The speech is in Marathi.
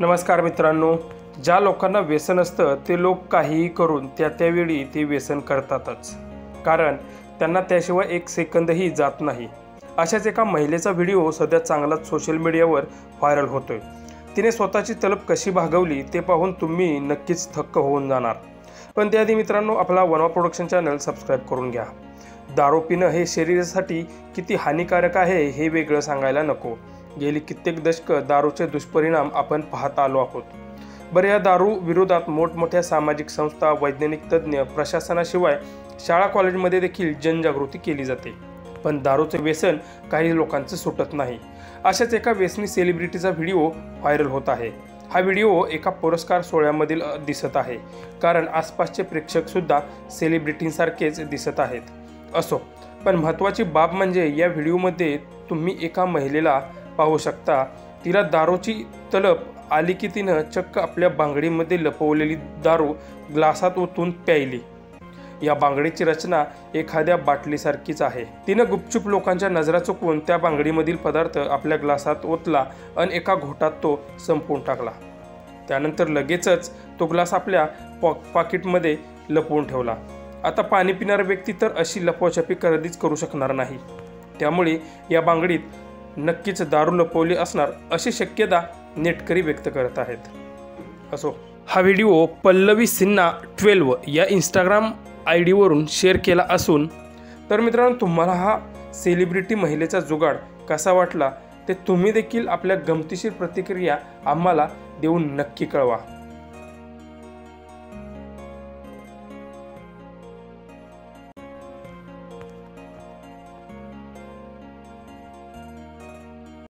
नमस्कार मित्रांनो, ज्या लोकांना व्यसन असतं ते लोक काहीही करून त्यावेळी ते व्यसन करतातच, कारण त्यांना त्याशिवाय एक सेकंदही जात नाही। अशाच एका महिलेचा व्हिडिओ सध्या चांगलाच सोशल मीडियावर व्हायरल होतोय। तिने स्वतःची तलब कशी भागवली ते पाहून तुम्ही नक्कीच थक्क होऊन जाणार। पण त्याआधी मित्रांनो, आपला वनवा प्रोडक्शन चॅनल सबस्क्राइब करून घ्या। दारू पिणं हे शरीरासाठी किती हानिकारक आहे हे वेगळं सांगायला नको। गेली कित्येक दशकं दारूचे दुष्परिणाम आपण पाहत आलो आहोत। बरं, या दारू विरोधात मोठमोठ्या सामाजिक संस्था, वैज्ञानिक तज्ज्ञ, प्रशासनाशिवाय शाळा कॉलेजमध्ये देखील जनजागृती केली जाते। पण दारूचे व्यसन काही लोकांचं सुटत नाही। अशाच एका व्यसनी सेलिब्रिटीचा व्हिडिओ व्हायरल होत आहे। हा व्हिडिओ एका पुरस्कार सोहळ्यामधील दिसत आहे, कारण आसपासचे प्रेक्षक सुद्धा सेलिब्रिटींसारखेच दिसत आहेत। असो, पण महत्त्वाची बाब म्हणजे या व्हिडिओमध्ये तुम्ही एका महिलेला पाहू शकता। तिला दारूची तलब आली की तिनं चक्क आपल्या बांगडीमध्ये लपवलेली दारू ग्लासात ओतून प्यायली। या बांगडीची रचना एखाद्या बाटलीसारखीच आहे। तिनं गुपचूप लोकांच्या नजरा चुकवून त्या बांगडीमधील पदार्थ आपल्या ग्लासात ओतला आणि एका घोटात तो संपवून टाकला। त्यानंतर लगेचच तो ग्लास आपल्या पाकिटमध्ये लपवून ठेवला। आता पाणी पिणारा व्यक्ती तर अशी लपवाछपी कधीच करू शकणार नाही, त्यामुळे या बांगडीत नक्कीच दारू लपवली असणार अशी शक्यता नेटकरी व्यक्त करत आहेत। असो, हा व्हिडिओ पल्लवी सिन्हा 12 या इंस्टाग्राम ID वरून शेअर केला असून, तर मित्रांनो, तुम्हाला हा सेलिब्रिटी महिलेचा जुगाड कसा वाटला ते तुम्ही देखील आपल्या गमतीशीर प्रतिक्रिया आम्हाला देऊन नक्की कळवा।